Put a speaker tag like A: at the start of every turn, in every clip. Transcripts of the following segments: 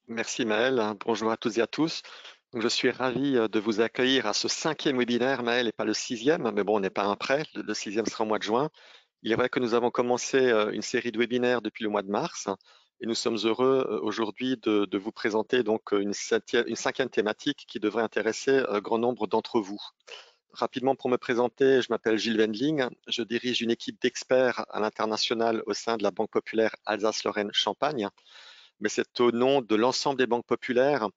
A: Merci Maël, bonjour à toutes et à tous. Donc, je suis ravi de vous accueillir à ce 5e webinaire, Maël, et pas le 6e, mais bon, on n'est pas un prêt, le 6e sera au mois de juin. Il est vrai que nous avons commencé une série de webinaires depuis le mois de mars et nous sommes heureux aujourd'hui de vous présenter donc une 5e thématique qui devrait intéresser un grand nombre d'entre vous. Rapidement pour me présenter, je m'appelle Gilles Wendling, je dirige une équipe d'experts à l'international au sein de la Banque populaire Alsace-Lorraine-Champagne, mais c'est au nom de l'ensemble des banques populaires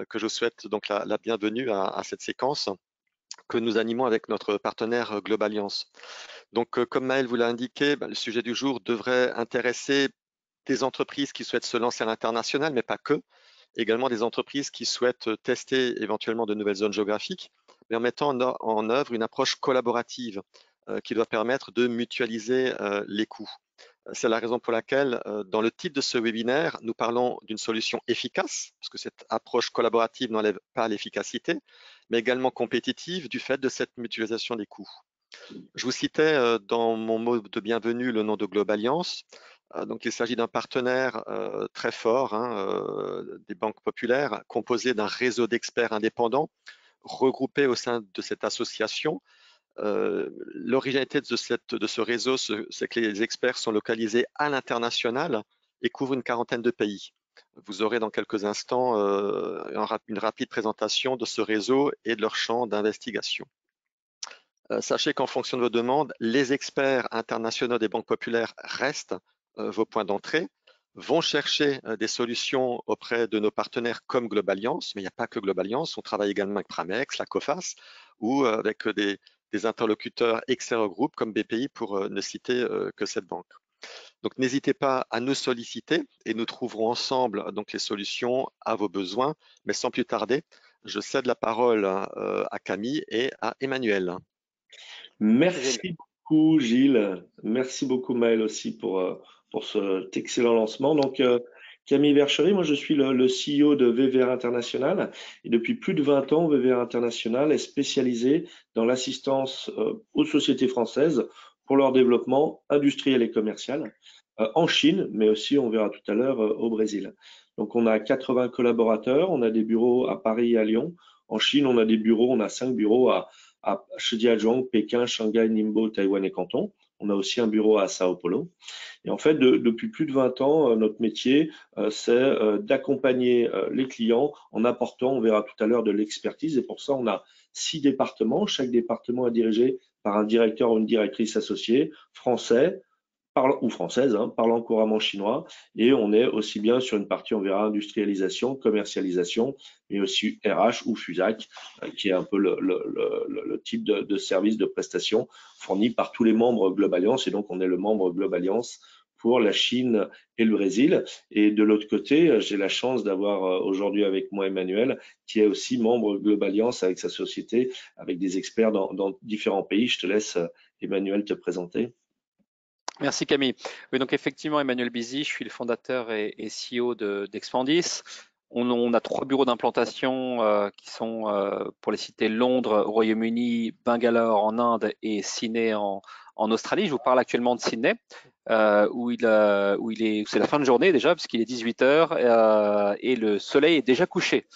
A: que je souhaite donc la bienvenue à cette séquence que nous animons avec notre partenaire Globaliance. Donc, comme Maël vous l'a indiqué, le sujet du jour devrait intéresser des entreprises qui souhaitent se lancer à l'international, mais pas que. Également des entreprises qui souhaitent tester éventuellement de nouvelles zones géographiques, mais en mettant en œuvre une approche collaborative qui doit permettre de mutualiser les coûts. C'est la raison pour laquelle, dans le titre de ce webinaire, nous parlons d'une solution efficace, parce que cette approche collaborative n'enlève pas l'efficacité, mais également compétitive du fait de cette mutualisation des coûts. Je vous citais dans mon mot de bienvenue le nom de Globaliance. Donc, il s'agit d'un partenaire très fort des banques populaires, composé d'un réseau d'experts indépendants regroupés au sein de cette association. L'originalité de ce réseau, c'est que les experts sont localisés à l'international et couvrent une quarantaine de pays. Vous aurez dans quelques instants une rapide présentation de ce réseau et de leur champ d'investigation. Sachez qu'en fonction de vos demandes, les experts internationaux des banques populaires restent vos points d'entrée, vont chercher des solutions auprès de nos partenaires comme Globaliance, mais il n'y a pas que Globaliance, on travaille également avec Pramex, la COFAS, ou avec des interlocuteurs extérieurs au groupe comme BPI pour ne citer que cette banque. Donc n'hésitez pas à nous solliciter et nous trouverons ensemble donc les solutions à vos besoins. Mais sans plus tarder, je cède la parole à Camille et à Emmanuel. Merci Gilles.
B: Merci beaucoup Gilles, merci beaucoup Maël aussi pour cet excellent lancement. Donc Camille Verchery, moi je suis le CEO de VVR International et depuis plus de 20 ans, VVR International est spécialisé dans l'assistance aux sociétés françaises pour leur développement industriel et commercial en Chine, mais aussi on verra tout à l'heure au Brésil. Donc on a 80 collaborateurs, on a des bureaux à Paris et à Lyon. En Chine, on a des bureaux, on a 5 bureaux à Shijiazhuang, Pékin, Shanghai, Ningbo, Taïwan et Canton. On a aussi un bureau à Sao Paulo. Et en fait, depuis plus de 20 ans, notre métier, c'est d'accompagner les clients en apportant, on verra tout à l'heure, de l'expertise. Et pour ça, on a 6 départements. Chaque département est dirigé par un directeur ou une directrice associée, français, ou française, parlant couramment chinois, et on est aussi bien sur une partie, on verra, industrialisation, commercialisation, mais aussi RH ou FUSAC, qui est un peu le type de service de prestation fourni par tous les membres Globaliance, et donc on est le membre Globaliance pour la Chine et le Brésil. Et de l'autre côté, j'ai la chance d'avoir aujourd'hui avec moi Emmanuel, qui est aussi membre Globaliance avec sa société, avec des experts dans différents pays. Je te laisse, Emmanuel, te présenter.
C: Merci Camille. Oui, donc effectivement, Emmanuel Bizy, je suis le fondateur et CEO d'Expandis. On a 3 bureaux d'implantation qui sont, pour les citer, Londres, au Royaume-Uni, Bangalore en Inde et Sydney en Australie. Je vous parle actuellement de Sydney, où c'est la fin de journée déjà, puisqu'il est 18 h et le soleil est déjà couché.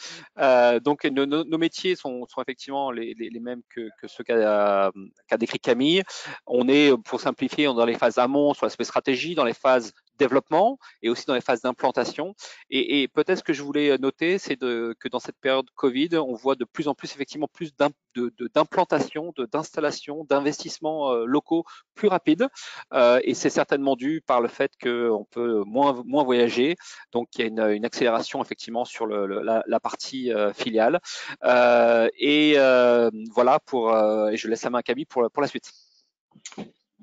C: Donc nos métiers sont effectivement les mêmes que ceux qu'a décrit Camille. On est, pour simplifier, dans les phases amont sur l'aspect stratégie, dans les phases développement et aussi dans les phases d'implantation. Et peut-être ce que je voulais noter, c'est que dans cette période Covid, on voit de plus en plus effectivement plus d'implantation, d'installation, d'investissements locaux plus rapides. Et c'est certainement dû par le fait qu'on peut moins voyager. Donc il y a une accélération effectivement sur la partie filiale. Voilà et je laisse la main à Camille pour la suite.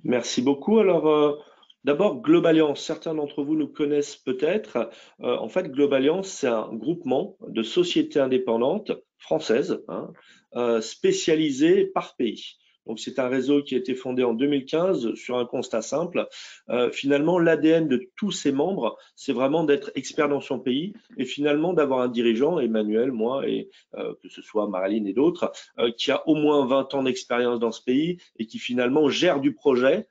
B: Merci beaucoup. Alors, d'abord, Globaliance, certains d'entre vous nous connaissent peut-être. En fait, Globaliance, c'est un groupement de sociétés indépendantes françaises spécialisées par pays. Donc, c'est un réseau qui a été fondé en 2015 sur un constat simple. Finalement, l'ADN de tous ses membres, c'est vraiment d'être expert dans son pays et finalement d'avoir un dirigeant, Emmanuel, moi, et que ce soit Marilyn et d'autres, qui a au moins 20 ans d'expérience dans ce pays et qui finalement gère du projet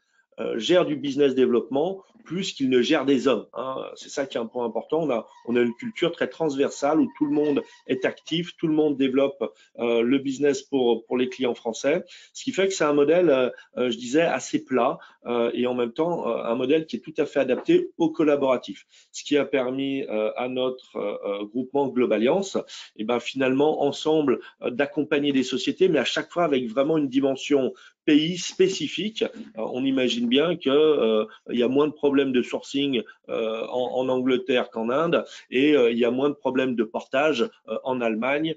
B: gère du business développement plus qu'il ne gère des hommes, hein. C'est ça qui est un point important. On a une culture très transversale où tout le monde est actif, tout le monde développe le business pour les clients français, ce qui fait que c'est un modèle, je disais, assez plat et en même temps un modèle qui est tout à fait adapté au collaboratif, ce qui a permis à notre groupement Globaliance, et ben finalement ensemble d'accompagner des sociétés, mais à chaque fois avec vraiment une dimension pays spécifique. On imagine bien que il y a moins de problèmes de sourcing en Angleterre qu'en Inde, et il y a moins de problèmes de portage en Allemagne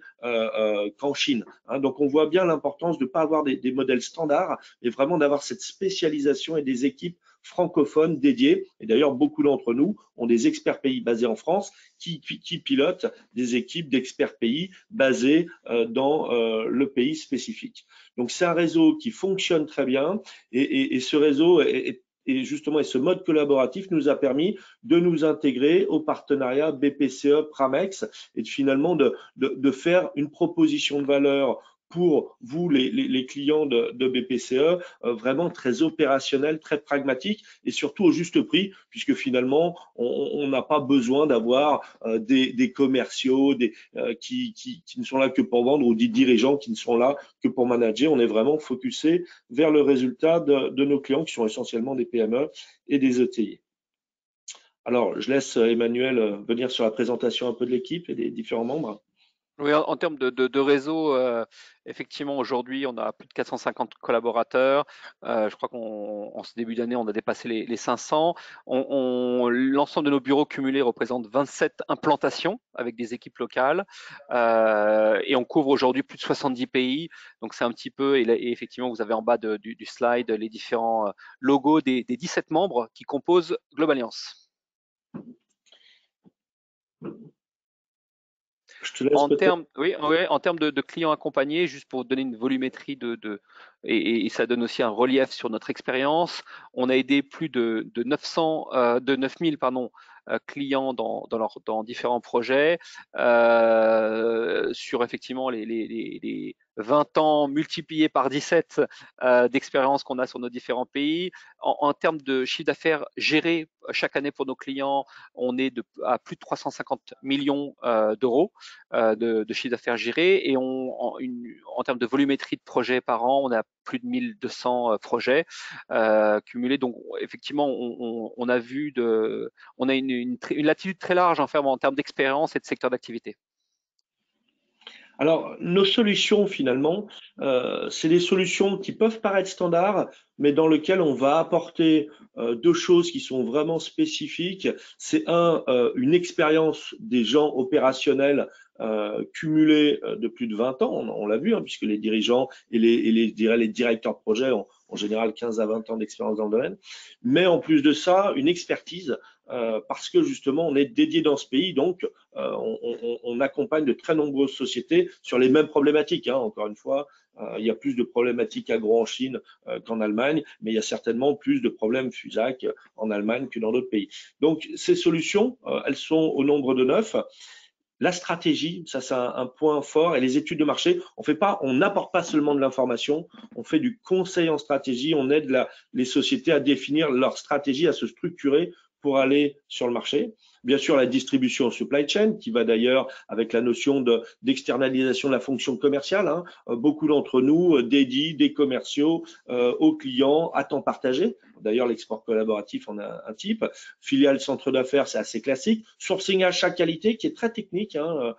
B: qu'en Chine, hein. Donc on voit bien l'importance de ne pas avoir des modèles standards, mais vraiment d'avoir cette spécialisation et des équipes francophones dédiées. Et d'ailleurs, beaucoup d'entre nous ont des experts pays basés en France qui pilotent des équipes d'experts pays basées dans le pays spécifique. Donc c'est un réseau qui fonctionne très bien, et ce réseau et justement, et ce mode collaboratif nous a permis de nous intégrer au partenariat BPCE Pramex et finalement de faire une proposition de valeur pour vous, les clients de BPCE, vraiment très opérationnel, très pragmatique et surtout au juste prix, puisque finalement, on n'a pas besoin d'avoir des commerciaux qui ne sont là que pour vendre, ou des dirigeants qui ne sont là que pour manager. On est vraiment focusé vers le résultat de nos clients, qui sont essentiellement des PME et des ETI. Alors, je laisse Emmanuel venir sur la présentation un peu de l'équipe et des différents membres.
C: Oui, en termes de réseau, effectivement, aujourd'hui, on a plus de 450 collaborateurs. Je crois qu'en ce début d'année, on a dépassé les 500. L'ensemble de nos bureaux cumulés représente 27 implantations avec des équipes locales. Et on couvre aujourd'hui plus de 70 pays. Donc, c'est un petit peu, et effectivement, vous avez en bas du slide les différents logos des 17 membres qui composent Globaliance. En termes de clients accompagnés, juste pour donner une volumétrie et ça donne aussi un relief sur notre expérience, on a aidé plus de 9000 clients dans différents projets sur effectivement les 20 ans multipliés par 17 d'expérience qu'on a sur nos différents pays. En termes de chiffre d'affaires géré chaque année pour nos clients, on est à plus de 350 millions d'euros de chiffre d'affaires géré, et en termes de volumétrie de projets par an, on a plus de 1200 projets cumulés. Donc effectivement, on a une latitude très large en termes d'expérience et de secteur d'activité.
B: Alors, nos solutions, finalement, c'est des solutions qui peuvent paraître standards, mais dans lesquelles on va apporter deux choses qui sont vraiment spécifiques. C'est une expérience des gens opérationnels cumulés de plus de 20 ans, on l'a vu, hein, puisque les dirigeants et les directeurs de projet ont en général 15 à 20 ans d'expérience dans le domaine. Mais en plus de ça, une expertise, parce que justement, on est dédié dans ce pays, donc on accompagne de très nombreuses sociétés sur les mêmes problématiques, hein. Encore une fois, il y a plus de problématiques agro en Chine qu'en Allemagne, mais il y a certainement plus de problèmes FUSAC en Allemagne que dans d'autres pays. Donc, ces solutions, elles sont au nombre de 9. La stratégie, ça c'est un point fort, et les études de marché, on n'apporte pas seulement de l'information, on fait du conseil en stratégie, on aide les sociétés à définir leur stratégie, à se structurer pour aller sur le marché. Bien sûr, la distribution supply chain, qui va d'ailleurs avec la notion d'externalisation de la fonction commerciale, hein. Beaucoup d'entre nous dédient des commerciaux aux clients à temps partagé. D'ailleurs, l'export collaboratif en a un type. Filiale centre d'affaires, c'est assez classique. Sourcing achat qualité, qui est très technique, hein,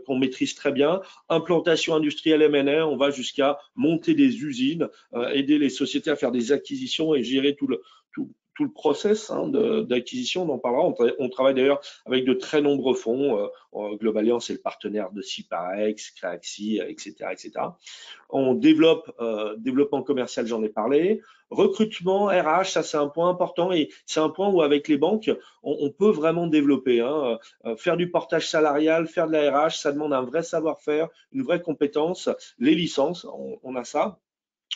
B: qu'on maîtrise très bien. Implantation industrielle M&A, on va jusqu'à monter des usines, aider les sociétés à faire des acquisitions et gérer tout le process, hein, d'acquisition, on en parlera. On travaille d'ailleurs avec de très nombreux fonds. Globaliance est le partenaire de Ciparex, Creaxi, etc., etc. On développe, développement commercial, j'en ai parlé. Recrutement, RH, ça c'est un point important, et c'est un point où avec les banques, on peut vraiment développer, hein. Faire du portage salarial, faire de la RH, ça demande un vrai savoir-faire, une vraie compétence. Les licences, on a ça.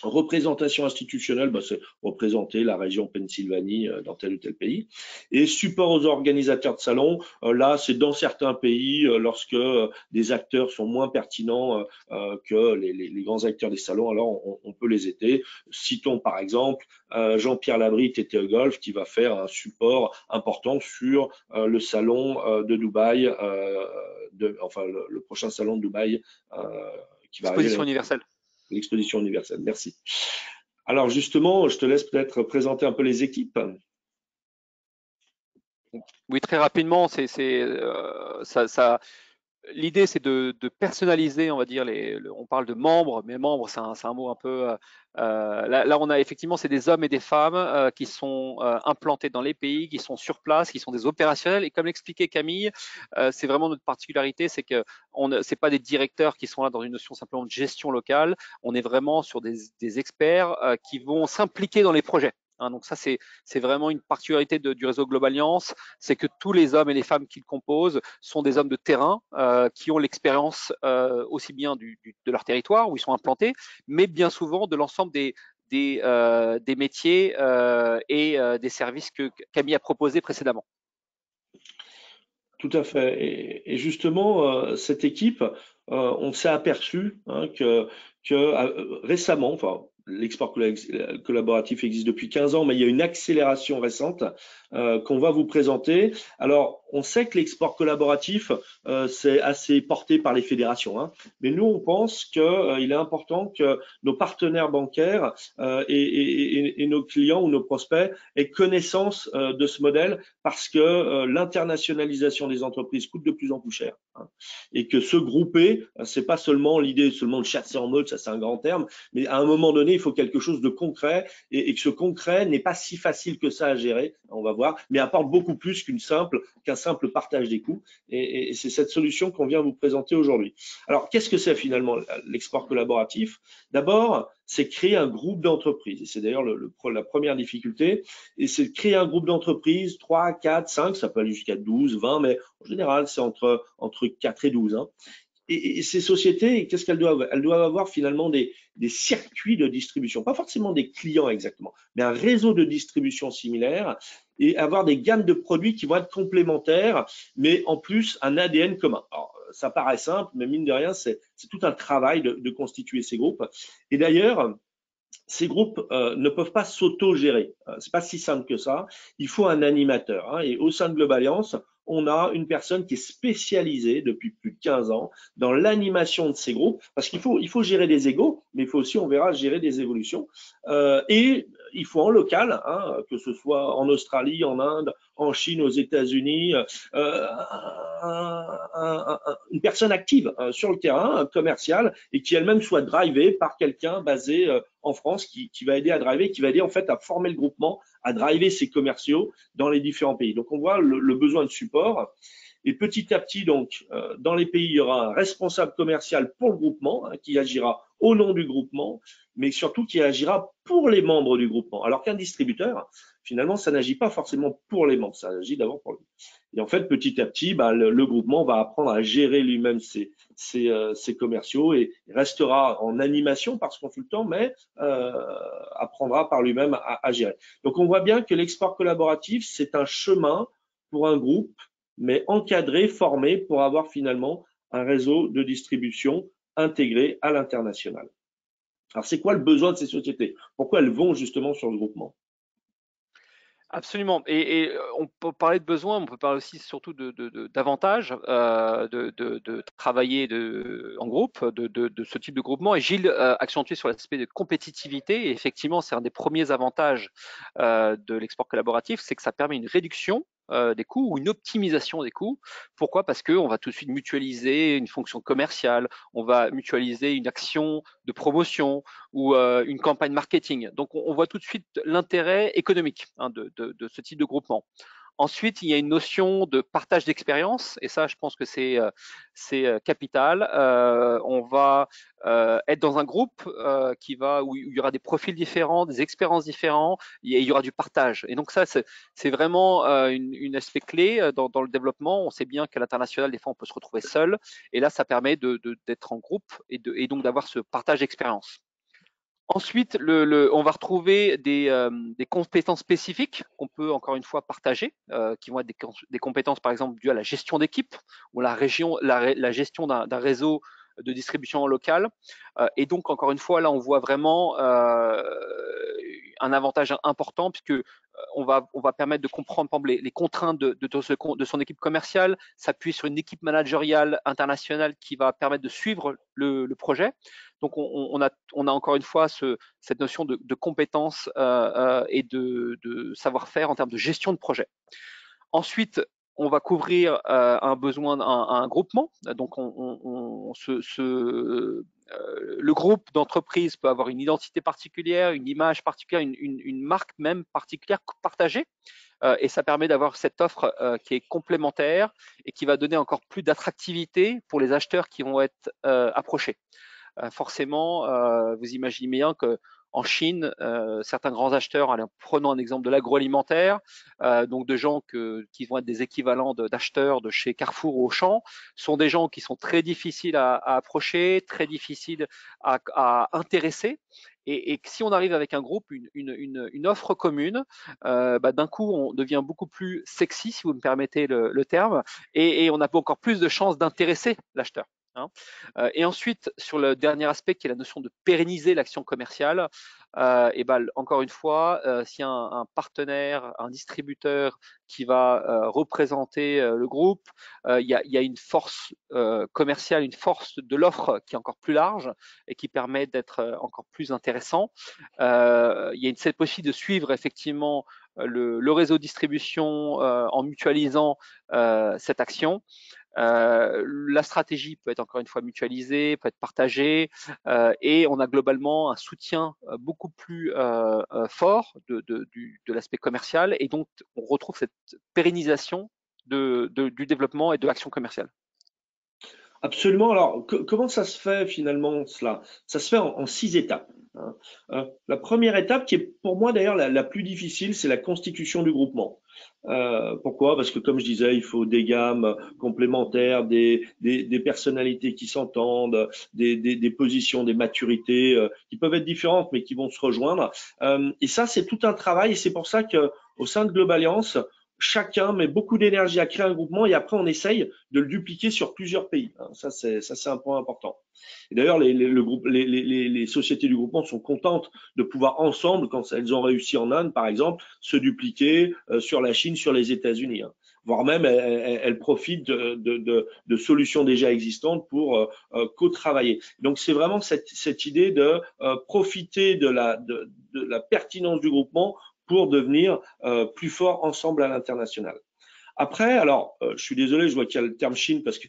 B: Représentation institutionnelle, bah, c'est représenter la région Pennsylvanie dans tel ou tel pays. Et support aux organisateurs de salons, là, c'est dans certains pays, lorsque des acteurs sont moins pertinents que les grands acteurs des salons, alors on peut les aider. Citons par exemple Jean-Pierre Labrie, TTE Golf, qui va faire un support important sur le salon de Dubaï, enfin le prochain salon de Dubaï qui va arriver.
C: Exposition universelle.
B: L'exposition universelle, merci. Alors justement, je te laisse peut-être présenter un peu les équipes.
C: Oui, très rapidement, l'idée, c'est de personnaliser, on va dire, on parle de membres, mais membres, c'est un mot un peu. Là, on a effectivement, c'est des hommes et des femmes qui sont implantés dans les pays, qui sont sur place, qui sont des opérationnels. Et comme l'expliquait Camille, c'est vraiment notre particularité, c'est que c'est pas des directeurs qui sont là dans une notion simplement de gestion locale. On est vraiment sur des experts qui vont s'impliquer dans les projets. Donc ça, c'est vraiment une particularité du réseau Globaliance, c'est que tous les hommes et les femmes qui le composent sont des hommes de terrain qui ont l'expérience aussi bien de leur territoire où ils sont implantés, mais bien souvent de l'ensemble des métiers et des services que Camille a proposés précédemment.
B: Tout à fait. Et justement, cette équipe, on s'est aperçu que récemment, enfin, l'export collaboratif existe depuis 15 ans, mais il y a une accélération récente qu'on va vous présenter. Alors, on sait que l'export collaboratif, c'est assez porté par les fédérations, mais nous, on pense qu'il est important que nos partenaires bancaires et nos clients ou nos prospects aient connaissance de ce modèle parce que l'internationalisation des entreprises coûte de plus en plus cher. Et que se grouper, c'est pas seulement l'idée seulement de chasser en mode, ça c'est un grand terme, mais à un moment donné, il faut quelque chose de concret et que ce concret n'est pas si facile que ça à gérer, on va voir, mais apporte beaucoup plus qu'un simple partage des coûts. Et c'est cette solution qu'on vient vous présenter aujourd'hui. Alors, qu'est-ce que c'est finalement l'export collaboratif? D'abord, c'est créer un groupe d'entreprises. Et c'est d'ailleurs la première difficulté. Et c'est de créer un groupe d'entreprises, 3, 4, 5, ça peut aller jusqu'à 12, 20, mais en général, c'est entre 4 et 12. Et ces sociétés, qu'est-ce qu'elles doivent? Elles doivent avoir finalement des circuits de distribution, pas forcément des clients exactement, mais un réseau de distribution similaire et avoir des gammes de produits qui vont être complémentaires, mais en plus un ADN commun. Alors, ça paraît simple, mais mine de rien, c'est tout un travail de constituer ces groupes. Et d'ailleurs, ces groupes ne peuvent pas s'auto-gérer. C'est pas si simple que ça. Il faut un animateur. Et au sein de Globaliance, on a une personne qui est spécialisée depuis plus de 15 ans dans l'animation de ces groupes, parce qu'il faut gérer des égos, mais il faut aussi, on verra, gérer des évolutions. Et il faut en local, que ce soit en Australie, en Inde, en Chine, aux États-Unis, une personne active sur le terrain, commercial, et qui elle-même soit drivée par quelqu'un basé en France qui va aider à driver, qui va aider en fait à former le groupement, à driver ses commerciaux dans les différents pays. Donc on voit le besoin de support. Et petit à petit, donc, dans les pays, il y aura un responsable commercial pour le groupement qui agira au nom du groupement, mais surtout qui agira pour les membres du groupement. Alors qu'un distributeur, finalement, ça n'agit pas forcément pour les membres, ça agit d'abord pour lui. Et en fait, petit à petit, le groupement va apprendre à gérer lui-même ses commerciaux et restera en animation par ce consultant, mais apprendra par lui-même à gérer. Donc, on voit bien que l'export collaboratif, c'est un chemin pour un groupe, mais encadré, formé pour avoir finalement un réseau de distribution intégré à l'international. Alors, c'est quoi le besoin de ces sociétés? Pourquoi elles vont justement sur le groupement?
C: Absolument. Et on peut parler de besoins, on peut parler aussi surtout d'avantages de travailler en groupe, de ce type de groupement. Et Gilles accentué sur l'aspect de compétitivité. Et effectivement, c'est un des premiers avantages de l'export collaboratif, c'est que ça permet une réduction des coûts ou une optimisation des coûts. Pourquoi? Parce qu'on va tout de suite mutualiser une fonction commerciale, on va mutualiser une action de promotion ou une campagne marketing. Donc, on voit tout de suite l'intérêt économique de ce type de groupement. Ensuite, il y a une notion de partage d'expérience, et ça, je pense que c'est capital. On va être dans un groupe où il y aura des profils différents, des expériences différentes, et il y aura du partage. Et donc ça, c'est vraiment une aspect clé dans le développement. On sait bien qu'à l'international, des fois, on peut se retrouver seul, et là, ça permet d'être en groupe et donc d'avoir ce partage d'expérience. Ensuite, on va retrouver des compétences spécifiques qu'on peut encore une fois partager, qui vont être des compétences par exemple dues à la gestion d'équipe ou la gestion d'un réseau de distribution locale. Et donc encore une fois, là on voit vraiment un avantage important puisque on va permettre de comprendre par exemple, les contraintes de son équipe commerciale, s'appuyer sur une équipe managériale internationale qui va permettre de suivre le projet. Donc on a encore une fois cette notion de compétence et de savoir-faire en termes de gestion de projet. Ensuite, on va couvrir un besoin, un groupement. Donc, le groupe d'entreprise peut avoir une identité particulière, une image particulière, une marque même particulière partagée. Et ça permet d'avoir cette offre qui est complémentaire et qui va donner encore plus d'attractivité pour les acheteurs qui vont être approchés. Forcément, vous imaginez bien que en Chine, certains grands acheteurs, allez, prenons un exemple de l'agroalimentaire, donc de gens qui vont être des équivalents d'acheteurs de chez Carrefour ou Auchan, sont des gens qui sont très difficiles à approcher, très difficiles à intéresser. Et si on arrive avec un groupe, une offre commune, d'un coup, on devient beaucoup plus sexy, si vous me permettez le terme, et on a encore plus de chances d'intéresser l'acheteur. Hein. Et ensuite, sur le dernier aspect qui est la notion de pérenniser l'action commerciale, et encore une fois, s'il y a un partenaire, un distributeur qui va représenter le groupe, il y a une force commerciale, une force de l'offre qui est encore plus large et qui permet d'être encore plus intéressant. Il y a cette possibilité de suivre effectivement le réseau de distribution en mutualisant cette action. La stratégie peut être encore une fois mutualisée, peut être partagée, et on a globalement un soutien beaucoup plus fort de l'aspect commercial, et donc on retrouve cette pérennisation du développement et de l'action commerciale.
B: Absolument. Alors, comment ça se fait finalement cela? Ça se fait en 6 étapes. Hein. La première étape, qui est pour moi d'ailleurs la plus difficile, c'est la constitution du groupement. Pourquoi? Parce que comme je disais, il faut des gammes complémentaires, des personnalités qui s'entendent, des positions, des maturités qui peuvent être différentes mais qui vont se rejoindre. Et ça, c'est tout un travail, et c'est pour ça que au sein de Globaliance, chacun met beaucoup d'énergie à créer un groupement et après on essaye de le dupliquer sur plusieurs pays. Ça c'est un point important. Et d'ailleurs les sociétés du groupement sont contentes de pouvoir ensemble, quand elles ont réussi en Inde par exemple, se dupliquer sur la Chine, sur les États-Unis. Voire même elles profitent de solutions déjà existantes pour co-travailler. Donc c'est vraiment cette idée de profiter de la pertinence du groupement pour devenir plus fort ensemble à l'international. Après, alors, je suis désolé, je vois qu'il y a le terme Chine parce que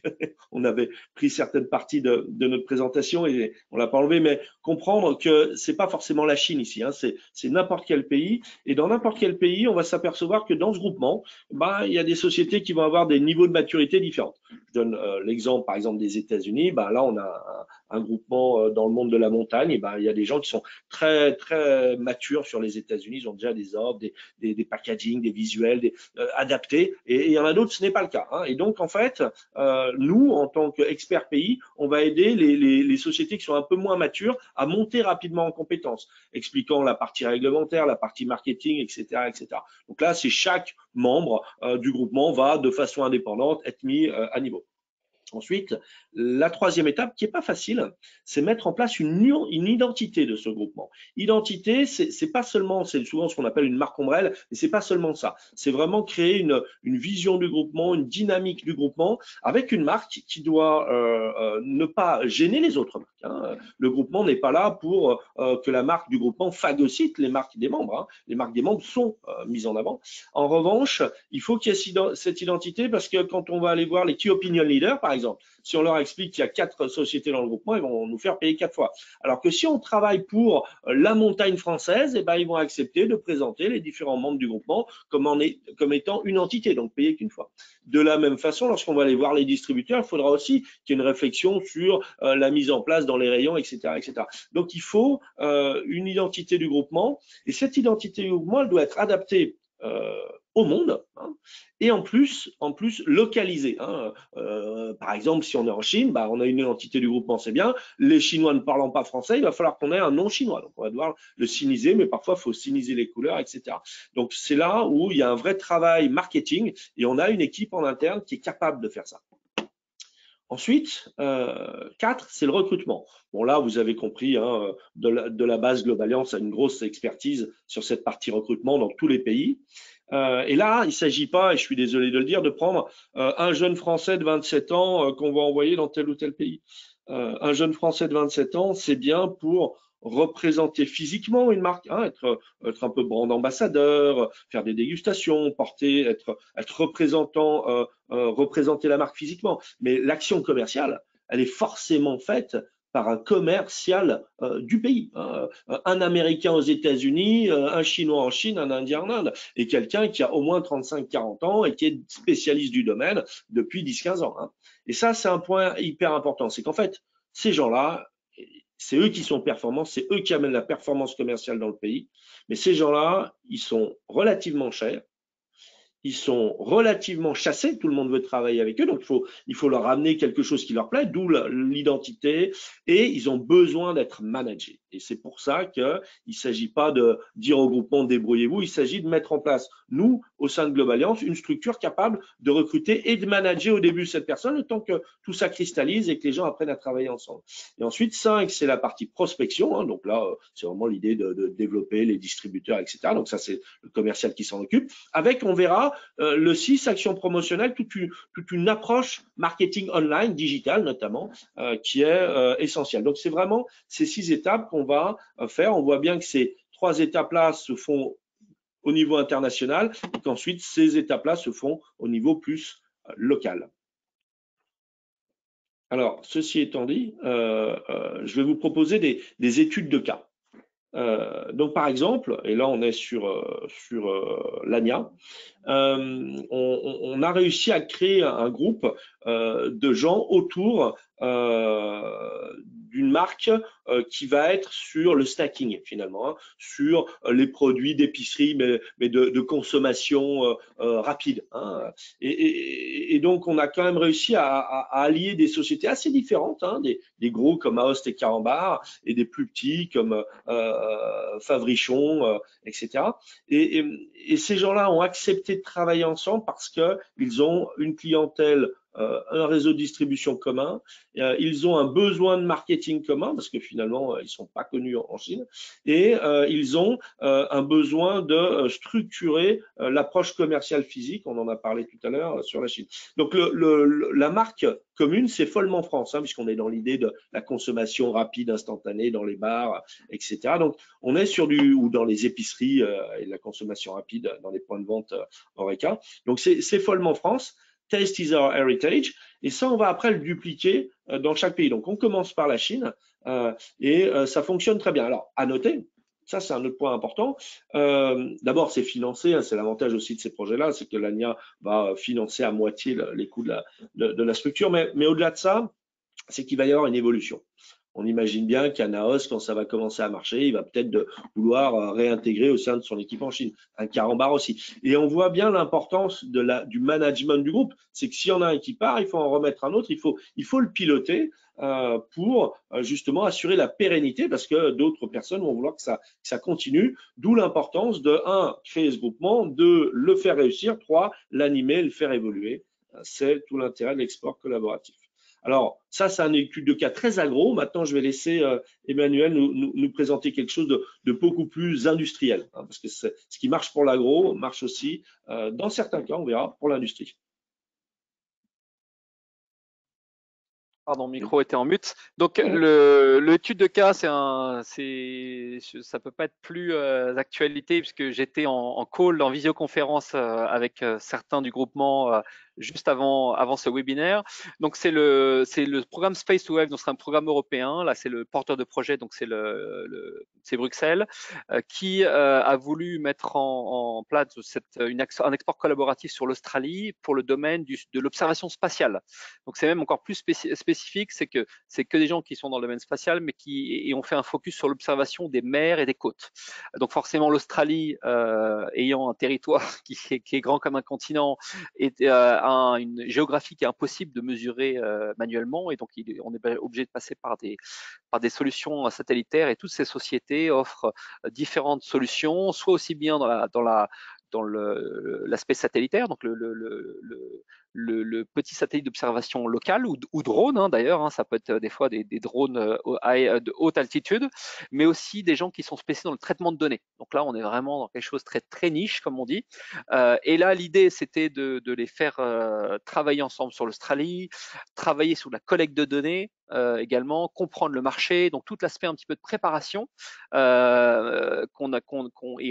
B: on avait pris certaines parties de notre présentation et on l'a pas enlevé, mais comprendre que c'est pas forcément la Chine ici, hein, c'est n'importe quel pays, et dans n'importe quel pays, on va s'apercevoir que dans ce groupement, il y a des sociétés qui vont avoir des niveaux de maturité différents. Je donne l'exemple, par exemple, des États-Unis. Là, on a un groupement dans le monde de la montagne. Et il y a des gens qui sont très très matures sur les États-Unis. Ils ont déjà des offres, des packaging, des visuels adaptés. Et il y en a d'autres, ce n'est pas le cas. Hein. Et donc, en fait, nous, en tant qu'experts pays, on va aider les sociétés qui sont un peu moins matures à monter rapidement en compétences, expliquant la partie réglementaire, la partie marketing, etc., etc. Donc là, c'est chaque membre du groupement va de façon indépendante être mis à niveau. Ensuite, la troisième étape, qui n'est pas facile, c'est mettre en place une identité de ce groupement. Identité, c'est pas seulement, c'est souvent ce qu'on appelle une marque ombrelle, mais c'est pas seulement ça. C'est vraiment créer une vision du groupement, une dynamique du groupement, avec une marque qui doit ne pas gêner les autres marques. Hein. Le groupement n'est pas là pour que la marque du groupement phagocyte les marques des membres. Hein. Les marques des membres sont mises en avant. En revanche, il faut qu'il y ait cette identité, parce que quand on va aller voir les key opinion leaders, par exemple, si on leur explique qu'il y a 4 sociétés dans le groupement, ils vont nous faire payer 4 fois. Alors que si on travaille pour la montagne française, ils vont accepter de présenter les différents membres du groupement comme étant une entité, donc payer qu'une fois. De la même façon, lorsqu'on va aller voir les distributeurs, il faudra aussi qu'il y ait une réflexion sur la mise en place dans les rayons, etc., etc. Donc il faut une identité du groupement, et cette identité du groupement, elle doit être adaptée au monde, hein, et en plus localisé. Hein. Par exemple, si on est en Chine, bah, on a une entité du groupement, c'est bien. Les Chinois ne parlant pas français, il va falloir qu'on ait un nom chinois. Donc, on va devoir le siniser, mais parfois, il faut siniser les couleurs, etc. Donc, c'est là où il y a un vrai travail marketing et on a une équipe en interne qui est capable de faire ça. Ensuite, 4, c'est le recrutement. Bon, là, vous avez compris, hein, de la base Globaliance a une grosse expertise sur cette partie recrutement dans tous les pays. Et là, il ne s'agit pas, et je suis désolé de le dire, de prendre un jeune Français de 27 ans qu'on va envoyer dans tel ou tel pays. Un jeune Français de 27 ans, c'est bien pour représenter physiquement une marque, hein, être un peu brand ambassadeur, faire des dégustations, être représentant, représenter la marque physiquement. Mais l'action commerciale, elle est forcément faite par un commercial du pays. Un Américain aux États-Unis, un Chinois en Chine, un Indien en Inde, et quelqu'un qui a au moins 35-40 ans et qui est spécialiste du domaine depuis 10-15 ans. Hein. Et ça, c'est un point hyper important. C'est qu'en fait, ces gens-là, c'est eux qui sont performants, c'est eux qui amènent la performance commerciale dans le pays. Mais ces gens-là, ils sont relativement chers. Ils sont relativement chassés, tout le monde veut travailler avec eux, donc il faut leur amener quelque chose qui leur plaît, d'où l'identité, et ils ont besoin d'être managés. Et c'est pour ça qu'il ne s'agit pas de dire au groupement débrouillez-vous, il s'agit de mettre en place, nous, au sein de Globaliance, une structure capable de recruter et de manager au début cette personne, le temps que tout ça cristallise et que les gens apprennent à travailler ensemble. Et ensuite, 5, c'est la partie prospection, hein, donc là, c'est vraiment l'idée de développer les distributeurs, etc. Donc ça, c'est le commercial qui s'en occupe. Avec, on verra, le 6, action promotionnelle, toute une approche marketing online, digital notamment, qui est essentielle. Donc, c'est vraiment ces 6 étapes qu'on va faire. On voit bien que ces 3 étapes-là se font au niveau international et qu'ensuite, ces étapes-là se font au niveau plus local. Alors, ceci étant dit, je vais vous proposer des études de cas. Donc, par exemple, et là, on est sur l'ANIA, on a réussi à créer un groupe de gens autour d'une marque qui va être sur le snacking finalement, hein, sur les produits d'épicerie mais de consommation rapide. Hein. Et donc on a quand même réussi à allier des sociétés assez différentes, hein, des gros comme Aoste et Carambar et des plus petits comme Favrichon, etc. Et ces gens-là ont accepté de travailler ensemble parce qu'ils ont une clientèle, un réseau de distribution commun, ils ont un besoin de marketing commun parce que finalement ils sont pas connus en Chine et ils ont un besoin de structurer l'approche commerciale physique, on en a parlé tout à l'heure sur la Chine. Donc la marque commune, c'est Follement France, hein, puisqu'on est dans l'idée de la consommation rapide, instantanée dans les bars, etc. Donc on est sur ou dans les épiceries et la consommation rapide dans les points de vente Horeca. Donc c'est Follement France. Taste is our heritage. Et ça, on va après le dupliquer dans chaque pays. Donc, on commence par la Chine et ça fonctionne très bien. Alors, à noter, ça, c'est un autre point important. D'abord, c'est financé. Hein, c'est l'avantage aussi de ces projets-là, c'est que l'ANIA va financer à moitié les coûts de la structure. Mais au-delà de ça, c'est qu'il va y avoir une évolution. On imagine bien qu'un Naos, quand ça va commencer à marcher, il va peut-être vouloir réintégrer au sein de son équipe en Chine. Un Carambar aussi. Et on voit bien l'importance du management du groupe. C'est que s'il y en a un qui part, il faut en remettre un autre. Il faut le piloter pour justement assurer la pérennité parce que d'autres personnes vont vouloir que ça continue. D'où l'importance de 1, créer ce groupement, 2, le faire réussir, 3, l'animer, le faire évoluer. C'est tout l'intérêt de l'export collaboratif. Alors, ça, c'est une étude de cas très agro. Maintenant, je vais laisser Emmanuel nous présenter quelque chose de beaucoup plus industriel, hein, parce que ce qui marche pour l'agro marche aussi, dans certains cas, on verra, pour l'industrie.
C: Pardon, micro était en mute. Donc, l'étude de cas, ça peut pas être plus d'actualité puisque j'étais en call, en visioconférence avec certains du groupement juste avant ce webinaire. Donc c'est le programme Space to Wave, donc c'est un programme européen. Là c'est le porteur de projet, donc c'est c'est Bruxelles, qui a voulu mettre en place un export collaboratif sur l'Australie pour le domaine de l'observation spatiale. Donc c'est même encore plus spécifique, c'est que des gens qui sont dans le domaine spatial, mais qui ont fait un focus sur l'observation des mers et des côtes. Donc forcément l'Australie, ayant un territoire qui est grand comme un continent, a une géographie qui est impossible de mesurer manuellement, et donc on est obligé de passer par des solutions satellitaires, et toutes ces sociétés offrent différentes solutions, soit aussi bien dans l'aspect satellitaire, donc le petit satellite d'observation locale ou drone, hein, d'ailleurs, hein, ça peut être des fois des drones de haute altitude, mais aussi des gens qui sont spécialisés dans le traitement de données. Donc là, on est vraiment dans quelque chose de très, très niche, comme on dit. Et là, l'idée, c'était de les faire travailler ensemble sur l'Australie, travailler sur la collecte de données, également, comprendre le marché, donc tout l'aspect un petit peu de préparation et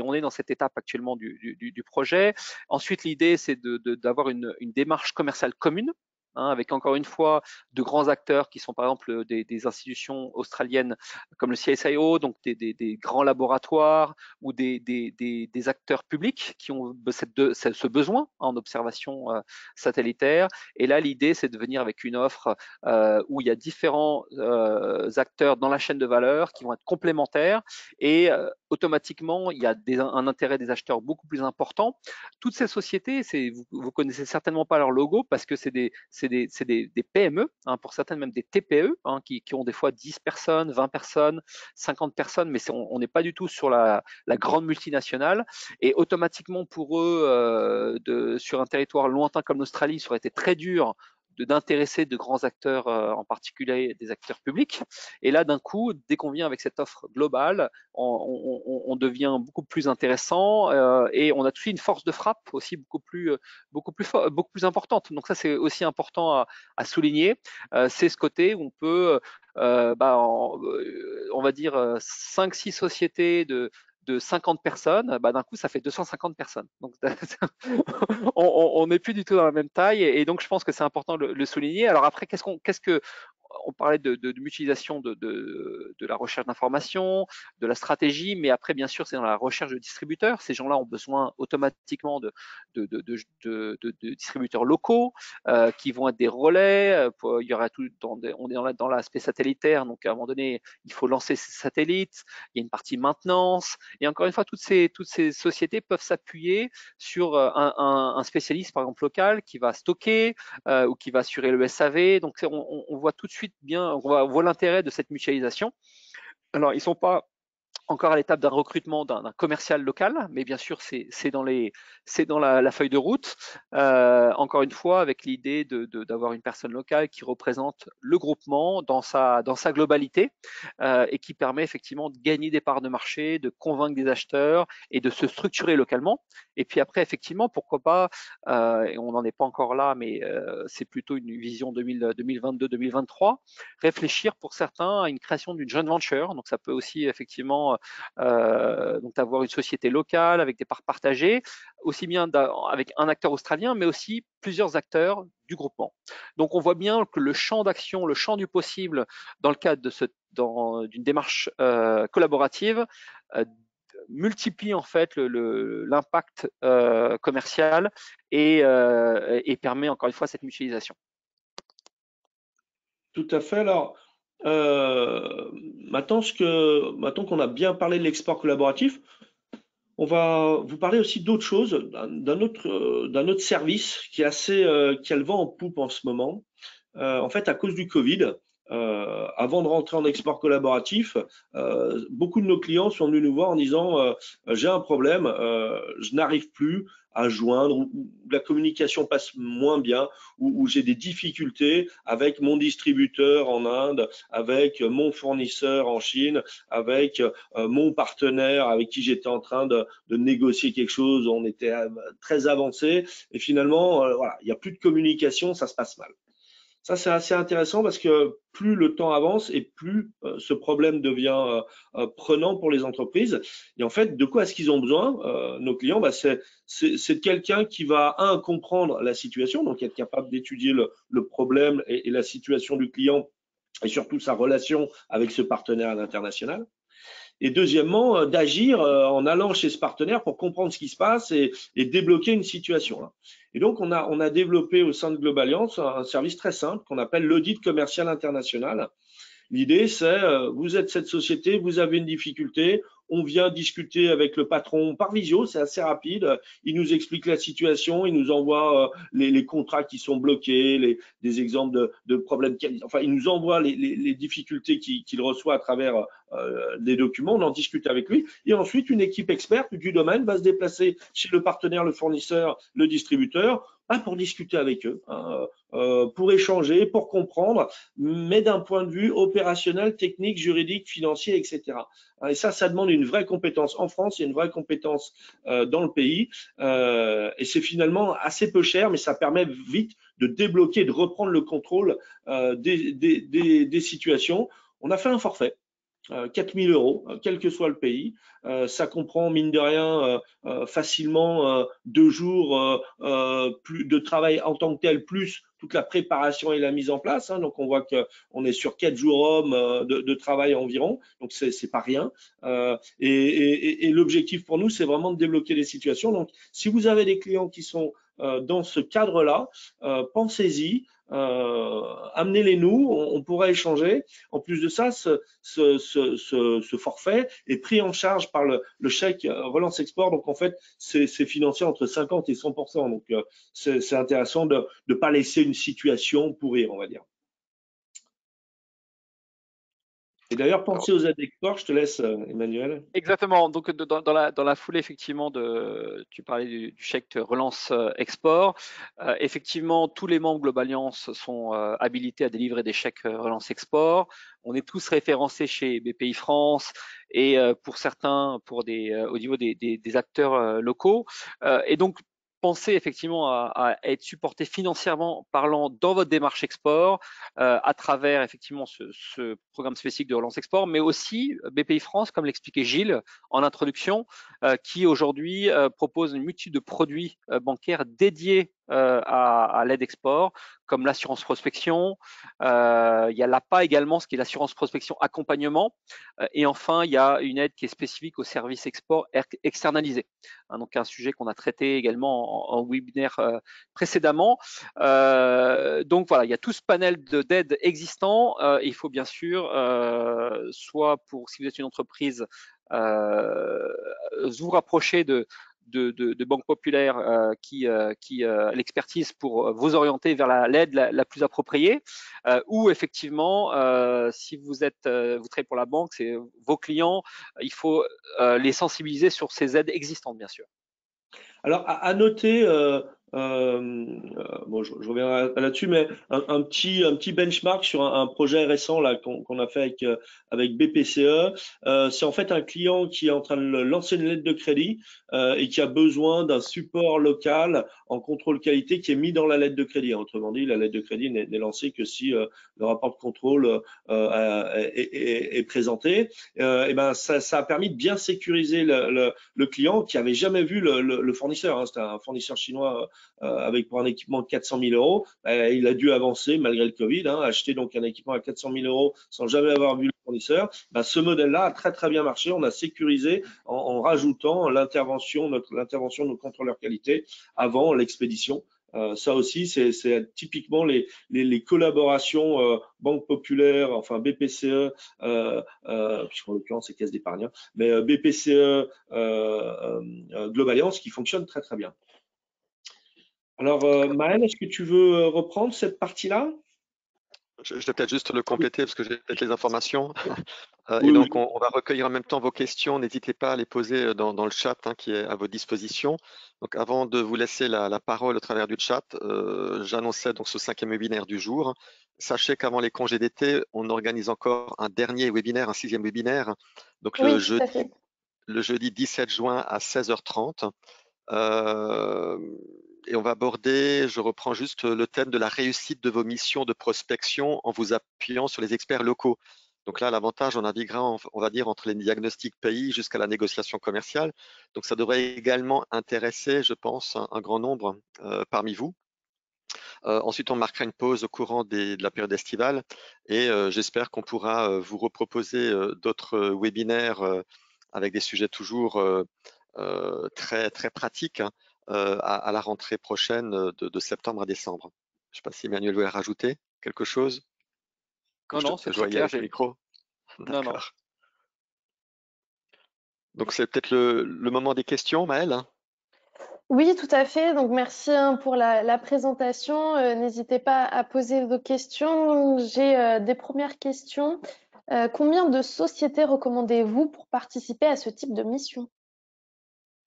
C: on est dans cette étape actuellement du projet. Ensuite, l'idée, c'est d'avoir une démarche commerciale commune, hein, avec encore une fois de grands acteurs qui sont par exemple des institutions australiennes comme le CSIRO, donc des grands laboratoires, ou des acteurs publics qui ont ce besoin en observation satellitaire. Et là, l'idée, c'est de venir avec une offre où il y a différents acteurs dans la chaîne de valeur qui vont être complémentaires, et automatiquement, il y a un intérêt des acheteurs beaucoup plus important. Toutes ces sociétés, vous connaissez certainement pas leur logo, parce que c'est des PME, hein, pour certaines même des TPE, hein, qui ont des fois 10 personnes, 20 personnes, 50 personnes, mais on n'est pas du tout sur la grande multinationale. Et automatiquement, pour eux, sur un territoire lointain comme l'Australie, ça aurait été très dur d'intéresser de grands acteurs, en particulier des acteurs publics. Et là, d'un coup, dès qu'on vient avec cette offre globale, on devient beaucoup plus intéressant, et on a tout de suite une force de frappe aussi beaucoup plus importante. Donc ça, c'est aussi important à souligner. C'est ce côté où on peut, on va dire 5-6 sociétés de 50 personnes, d'un coup, ça fait 250 personnes. Donc, on n'est plus du tout dans la même taille, et donc je pense que c'est important de le souligner. Alors après, on parlait de mutualisation de la recherche d'informations, de la stratégie, mais après, bien sûr, c'est dans la recherche de distributeurs. Ces gens-là ont besoin automatiquement de distributeurs locaux qui vont être des relais. Il y aura on est dans l'aspect satellitaire, donc à un moment donné, il faut lancer ces satellites. Il y a une partie maintenance, et encore une fois, toutes ces sociétés peuvent s'appuyer sur un spécialiste, par exemple local, qui va stocker ou qui va assurer le SAV. Donc on voit tout de suite bien, on voit l'intérêt de cette mutualisation. Alors ils ne sont pas encore à l'étape d'un recrutement d'un commercial local, mais bien sûr c'est dans la feuille de route. Encore une fois, avec l'idée d'avoir une personne locale qui représente le groupement dans sa globalité, et qui permet effectivement de gagner des parts de marché, de convaincre des acheteurs et de se structurer localement. Et puis après, effectivement, pourquoi pas, et on n'en est pas encore là, mais c'est plutôt une vision 2022-2023, réfléchir pour certains à une création d'une joint venture. Donc ça peut aussi effectivement donc avoir une société locale avec des parts partagées, aussi bien avec un acteur australien, mais aussi plusieurs acteurs du groupement. Donc on voit bien que le champ d'action, le champ du possible dans le cadre d'une démarche collaborative multiplie en fait l'impact commercial, et permet encore une fois cette mutualisation.
B: Tout à fait. Alors, maintenant qu'on a bien parlé de l'export collaboratif, on va vous parler aussi d'autre chose, d'un autre service qui a le vent en poupe en ce moment. En fait, à cause du Covid, avant de rentrer en export collaboratif, beaucoup de nos clients sont venus nous voir en disant j'ai un problème, je n'arrive plus à joindre, ou la communication passe moins bien, ou j'ai des difficultés avec mon distributeur en Inde, avec mon fournisseur en Chine, avec mon partenaire avec qui j'étais en train de négocier quelque chose, on était très avancé, et finalement, voilà, il n'y a plus de communication, ça se passe mal. Ça, c'est assez intéressant parce que plus le temps avance et plus ce problème devient prenant pour les entreprises. Et en fait, de quoi est-ce qu'ils ont besoin, nos clients? C'est de quelqu'un qui va, comprendre la situation, donc être capable d'étudier le problème et la situation du client et surtout sa relation avec ce partenaire à l'international. Et deuxièmement, d'agir en allant chez ce partenaire pour comprendre ce qui se passe et débloquer une situation. Et donc, on a développé au sein de Globaliance un service très simple qu'on appelle l'audit commercial international. L'idée, c'est, vous êtes cette société, vous avez une difficulté, on vient discuter avec le patron par visio, c'est assez rapide. Il nous explique la situation, il nous envoie les contrats qui sont bloqués, des exemples de problèmes. Enfin, il nous envoie les difficultés qu'il reçoit à travers des documents. On en discute avec lui. Et ensuite, une équipe experte du domaine va se déplacer chez le partenaire, le fournisseur, le distributeur, pour discuter avec eux, pour échanger, pour comprendre, mais d'un point de vue opérationnel, technique, juridique, financier, etc. Et ça demande une vraie compétence en France et une vraie compétence dans le pays. Et c'est finalement assez peu cher, mais ça permet vite de débloquer, de reprendre le contrôle des situations. On a fait un forfait. 4 000 euros, quel que soit le pays. Ça comprend, mine de rien, facilement 2 jours plus de travail en tant que tel, plus toute la préparation et la mise en place. Donc, on voit qu'on est sur 4 jours hommes de travail environ. Donc, c'est pas rien. Et l'objectif pour nous, c'est vraiment de débloquer les situations. Donc, si vous avez des clients qui sont dans ce cadre-là, pensez-y. Amenez-les nous, on pourra échanger. En plus de ça, ce forfait est pris en charge par le chèque relance export. Donc en fait, c'est financé entre 50 et 100%. Donc c'est intéressant de ne pas laisser une situation pourrir, on va dire. Et d'ailleurs, pensez aux aides export. Je te laisse, Emmanuel.
C: Exactement. Donc, dans la foulée, effectivement, tu parlais du chèque relance export. Effectivement, tous les membres Globaliance sont habilités à délivrer des chèques relance export. On est tous référencés chez BPI France et pour certains, au niveau des acteurs locaux. Et donc, pensez effectivement à être supporté financièrement parlant dans votre démarche export à travers effectivement ce programme spécifique de relance export, mais aussi BPI France, comme l'expliquait Gilles en introduction, qui aujourd'hui propose une multitude de produits bancaires dédiés à l'aide export, comme l'assurance prospection. Il y a l'APA également, ce qui est l'assurance prospection accompagnement. Et enfin, il y a une aide qui est spécifique au service export externalisé. Donc un sujet qu'on a traité également en webinaire précédemment. Donc voilà, il y a tout ce panel d'aide existant. Il faut bien sûr, soit pour si vous êtes une entreprise, vous rapprocher de banques populaires qui l'expertise pour vous orienter vers l'aide la plus appropriée, ou effectivement, si vous travaillez pour la banque, c'est vos clients, il faut les sensibiliser sur ces aides existantes, bien sûr.
B: Alors, à noter, bon, je reviendrai là-dessus, mais un petit benchmark sur un projet récent là qu'on a fait avec BPCE. C'est en fait un client qui est en train de lancer une lettre de crédit et qui a besoin d'un support local en contrôle qualité qui est mis dans la lettre de crédit. Autrement dit, la lettre de crédit n'est lancée que si le rapport de contrôle est présenté. Et ben ça a permis de bien sécuriser le client qui avait jamais vu le fournisseur. C'était un fournisseur chinois avec pour un équipement de 400 000 euros. Il a dû avancer malgré le Covid, acheter donc un équipement à 400 000 euros sans jamais avoir vu le fournisseur. Ce modèle-là a très bien marché. On a sécurisé en rajoutant l'intervention de nos contrôleurs qualité avant l'expédition. Ça aussi, c'est typiquement les collaborations Banque Populaire, enfin BPCE, puisqu'en l'occurrence c'est Caisse d'épargne, mais BPCE, Globaliance qui fonctionne très bien. Alors, Maël, est-ce que tu veux reprendre cette partie-là?
A: Je vais peut-être juste le compléter parce que j'ai peut-être les informations.
B: Oui,
A: Et donc, on va recueillir en même temps vos questions. N'hésitez pas à les poser dans le chat qui est à votre disposition. Donc, avant de vous laisser la parole au travers du chat, j'annonçais donc ce 5e webinaire du jour. Sachez qu'avant les congés d'été, on organise encore un dernier webinaire, un 6e webinaire. Donc,
D: oui,
A: le jeudi 17 juin à 16h30. et on va aborder, je reprends juste le thème de la réussite de vos missions de prospection en vous appuyant sur les experts locaux. Donc là, l'avantage, on naviguera, on va dire, entre les diagnostics pays jusqu'à la négociation commerciale. Donc ça devrait également intéresser, je pense, un grand nombre parmi vous. Ensuite, on marquera une pause au courant de la période estivale et j'espère qu'on pourra vous reproposer d'autres webinaires avec des sujets toujours très, très pratiques, hein, à la rentrée prochaine de septembre à décembre. Je ne sais pas si Emmanuel voulait rajouter quelque chose, comme
C: Non,
A: je
C: non,
A: te
C: c'est très
A: voyais
C: clair.
A: avec le micro.
C: Non, non.
A: D'accord. Donc c'est peut-être le moment des questions, Maëlle.
D: Oui, tout à fait. Donc, merci pour la présentation. N'hésitez pas à poser vos questions. J'ai des premières questions. Combien de sociétés recommandez-vous pour participer à ce type de mission?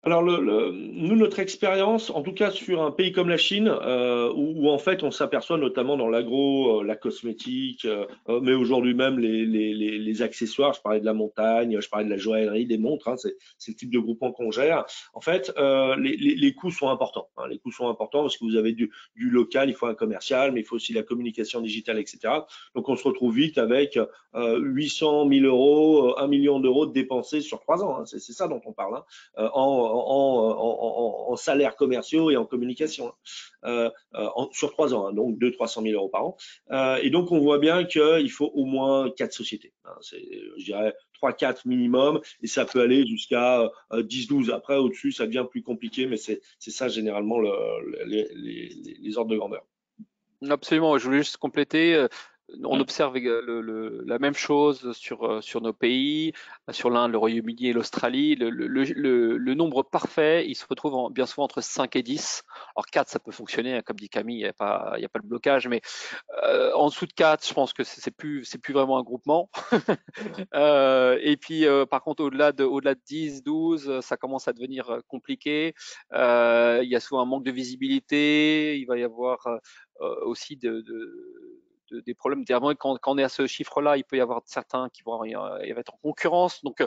B: Alors, nous, notre expérience, en tout cas sur un pays comme la Chine, où en fait on s'aperçoit notamment dans l'agro, la cosmétique, mais aujourd'hui même les accessoires, je parlais de la montagne, je parlais de la joaillerie, des montres, hein, c'est le type de groupement qu'on gère. En fait, les coûts sont importants, hein, les coûts sont importants parce que vous avez du local, il faut un commercial, mais il faut aussi la communication digitale, etc. Donc on se retrouve vite avec 800 000 euros, 1 million d'euros dépensés sur 3 ans, hein, c'est ça dont on parle, hein, en salaires commerciaux et en communication, sur 3 ans, hein, donc 200 000 à 300 000 euros par an. Et donc, on voit bien qu'il faut au moins 4 sociétés. Hein, je dirais 3-4 minimum, et ça peut aller jusqu'à 10-12. Après, au-dessus, ça devient plus compliqué, mais c'est ça généralement les ordres de grandeur.
C: Absolument, je voulais juste compléter. On observe la même chose sur nos pays, sur l'Inde, le Royaume-Uni et l'Australie. Le nombre parfait, il se retrouve bien souvent entre 5 et 10. Alors 4, ça peut fonctionner, hein, comme dit Camille, il n'y a pas le blocage, mais en dessous de 4, je pense que c'est plus vraiment un groupement. Et puis, par contre, au-delà de 10, 12, ça commence à devenir compliqué. Il y a souvent un manque de visibilité. Il va y avoir aussi des problèmes. Quand on est à ce chiffre-là, il peut y avoir certains qui vont être en concurrence. Donc,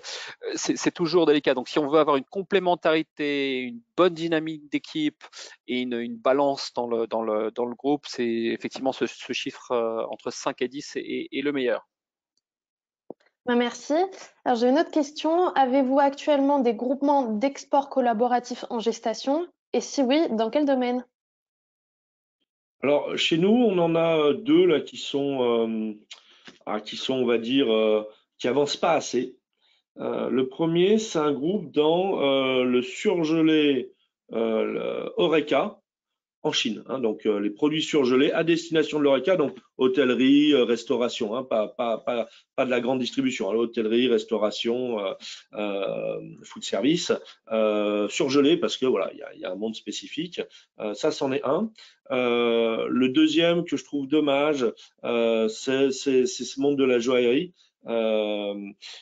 C: c'est toujours délicat. Donc, si on veut avoir une complémentarité, une bonne dynamique d'équipe et une balance dans le groupe, c'est effectivement ce chiffre entre 5 et 10 est le meilleur.
D: Merci. Alors, j'ai une autre question. Avez-vous actuellement des groupements d'export collaboratifs en gestation? Et si oui, dans quel domaine?
B: Alors, chez nous, on en a deux là qui sont, on va dire, qui avancent pas assez. Le premier, c'est un groupe dans le surgelé Horeca en Chine, hein, donc les produits surgelés à destination de l'Horeca, donc hôtellerie, restauration, hein, pas de la grande distribution, hein, hôtellerie, restauration, food service, surgelé parce que voilà, il y a un monde spécifique. Ça, c'en est un. Le deuxième que je trouve dommage, c'est ce monde de la joaillerie.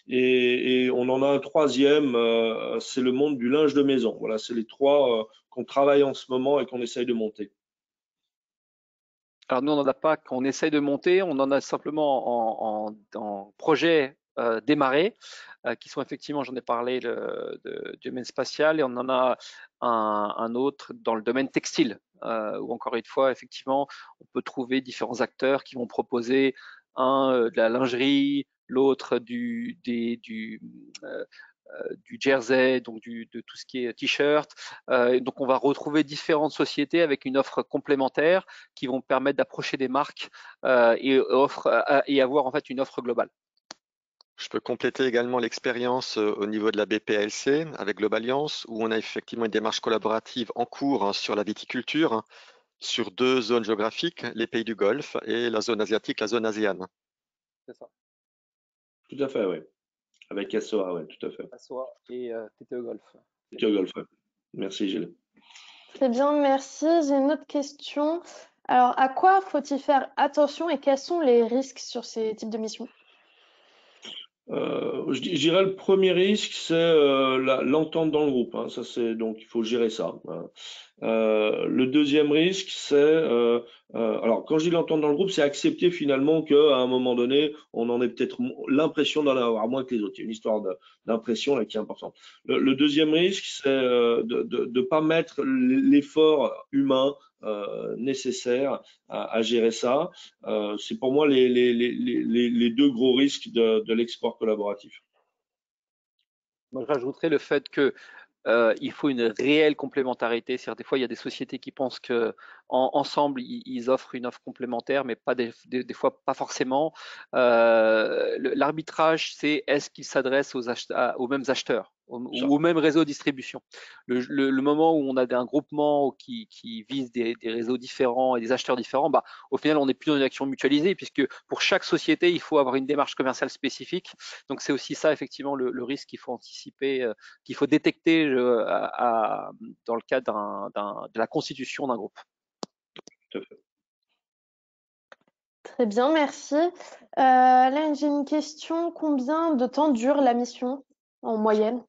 B: Et on en a un troisième, c'est le monde du linge de maison. Voilà, c'est les trois qu'on travaille en ce moment et qu'on essaye de monter.
C: Alors nous, on n'en a pas qu'on essaye de monter, on en a simplement en projet démarré, qui sont effectivement, j'en ai parlé, du domaine spatial, et on en a un autre dans le domaine textile, où encore une fois, effectivement, on peut trouver différents acteurs qui vont proposer de la lingerie, l'autre du jersey, donc de tout ce qui est t-shirt. Donc on va retrouver différentes sociétés avec une offre complémentaire qui vont permettre d'approcher des marques et avoir en fait une offre globale.
A: Je peux compléter également l'expérience au niveau de la BPLC avec Globaliance, où on a effectivement une démarche collaborative en cours, hein, sur la viticulture, hein, sur 2 zones géographiques, les pays du Golfe et la zone asiatique, la zone ASEAN.
C: C'est ça.
B: Tout à fait, oui. Avec SOA, oui, tout à fait.
C: SOA et TTE Golf.
B: TTE Golf, ouais. Merci Gilles.
D: Très bien, merci. J'ai une autre question. Alors, à quoi faut-il faire attention et quels sont les risques sur ces types de missions?
B: Je dirais le premier risque, c'est l'entente dans le groupe, hein. Ça, donc il faut gérer ça, hein. Le deuxième risque, c'est alors quand je dis l'entente dans le groupe, c'est accepter finalement qu'à un moment donné, on en ait peut-être l'impression d'en avoir moins que les autres. Il y a une histoire d'impression là qui est importante. Le deuxième risque, c'est de ne pas mettre l'effort humain nécessaire à gérer ça. C'est pour moi les deux gros risques de l'export collaboratif.
C: Moi, je rajouterais le fait que il faut une réelle complémentarité. C'est-à-dire, des fois, il y a des sociétés qui pensent que ensemble, ils offrent une offre complémentaire, mais pas des fois pas forcément. L'arbitrage, c'est est-ce qu'ils s'adressent aux mêmes acheteurs ou au même réseau de distribution. Le moment où on a un groupement qui vise des réseaux différents et des acheteurs différents, bah, au final, on n'est plus dans une action mutualisée, puisque pour chaque société, il faut avoir une démarche commerciale spécifique. Donc, c'est aussi ça, effectivement, le risque qu'il faut anticiper, qu'il faut détecter dans le cadre de la constitution d'un groupe.
B: Tout à fait.
D: Très bien, merci. Là, j'ai une question. Combien de temps dure la mission en moyenne?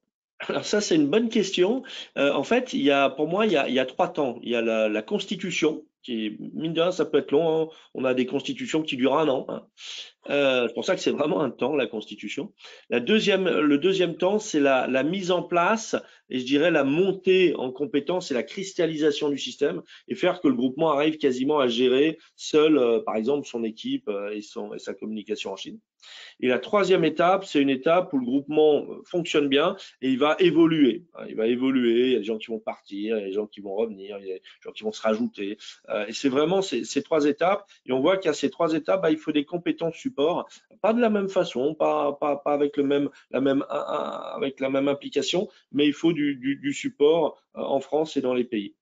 B: Alors ça, c'est une bonne question. En fait, pour moi, il y a 3 temps. Il y a la constitution, qui est, mine de rien, ça peut être long, hein. On a des constitutions qui durent 1 an, hein. C'est pour ça que c'est vraiment un temps, la constitution. Le deuxième temps, c'est la mise en place et je dirais la montée en compétence et la cristallisation du système et faire que le groupement arrive quasiment à gérer seul, par exemple, son équipe et sa communication en Chine. Et la troisième étape, c'est une étape où le groupement fonctionne bien et il va évoluer. Il va évoluer, il y a des gens qui vont partir, il y a des gens qui vont revenir, il y a des gens qui vont se rajouter. Et c'est vraiment ces 3 étapes. Et on voit qu'à ces 3 étapes, il faut des compétences support, pas de la même façon, pas avec avec la même implication, mais il faut du support en France et dans les pays.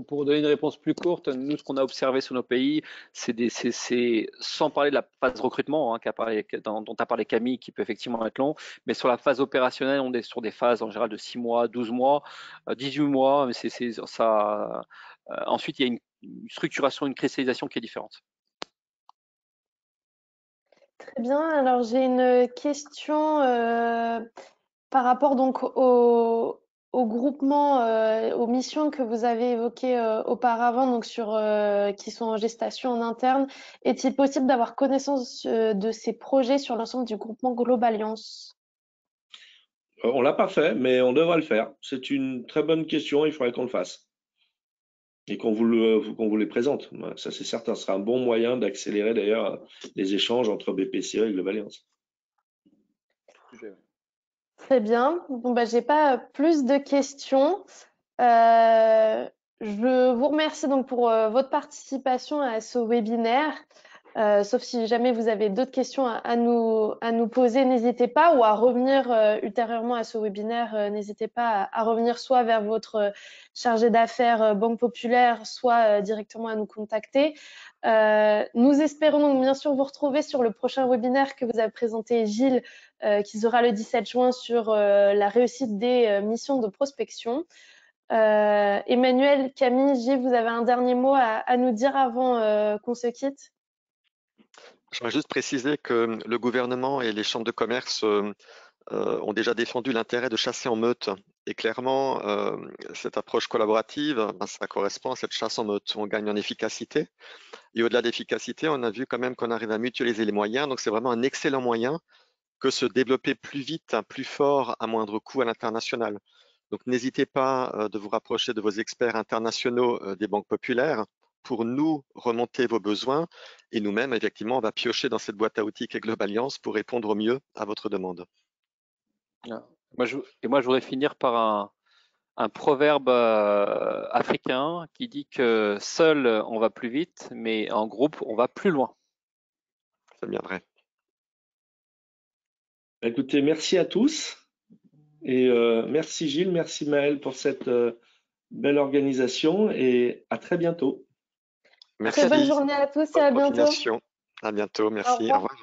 C: Pour donner une réponse plus courte, nous, ce qu'on a observé sur nos pays, c'est sans parler de la phase recrutement, hein, dont a parlé Camille, qui peut effectivement être long, mais sur la phase opérationnelle, on est sur des phases en général de 6 mois, 12 mois, 18 mois. Mais ça. Ensuite, il y a une structuration, une cristallisation qui est différente.
D: Très bien. Alors, j'ai une question par rapport donc au groupement, aux missions que vous avez évoquées auparavant, donc qui sont en gestation en interne. Est-il possible d'avoir connaissance de ces projets sur l'ensemble du groupement Globaliance?
B: On l'a pas fait, mais on devrait le faire. C'est une très bonne question, il faudrait qu'on le fasse. Et qu'on vous les présente. Ça, c'est certain. Ce sera un bon moyen d'accélérer d'ailleurs les échanges entre BPCE et Globaliance.
D: Très bien. Bon, bah, j'ai pas plus de questions. Je vous remercie donc pour votre participation à ce webinaire. Sauf si jamais vous avez d'autres questions à nous poser, n'hésitez pas, ou à revenir ultérieurement à ce webinaire, n'hésitez pas à revenir soit vers votre chargé d'affaires Banque Populaire, soit directement à nous contacter. Nous espérons donc bien sûr vous retrouver sur le prochain webinaire que vous a présenté Gilles, qui sera le 17 juin sur la réussite des missions de prospection. Emmanuel, Camille, Gilles, vous avez un dernier mot à nous dire avant qu'on se quitte?
A: Je voudrais juste préciser que le gouvernement et les chambres de commerce ont déjà défendu l'intérêt de chasser en meute. Et clairement, cette approche collaborative, ça correspond à cette chasse en meute. On gagne en efficacité. Et au-delà d'efficacité, on a vu quand même qu'on arrive à mutualiser les moyens. Donc, c'est vraiment un excellent moyen que se développer plus vite, plus fort, à moindre coût à l'international. Donc, n'hésitez pas de vous rapprocher de vos experts internationaux des banques populaires pour nous remonter vos besoins et nous-mêmes, effectivement, on va piocher dans cette boîte à outils qu'est Globaliance pour répondre au mieux à votre demande.
C: Moi, je voudrais finir par un proverbe africain qui dit que seul on va plus vite, mais en groupe on va plus loin.
A: C'est bien vrai.
B: Écoutez, merci à tous et merci Gilles, merci Maëlle pour cette belle organisation et à très bientôt.
A: Merci.
D: Très bonne journée à tous et à bientôt.
A: À bientôt, merci. Au revoir.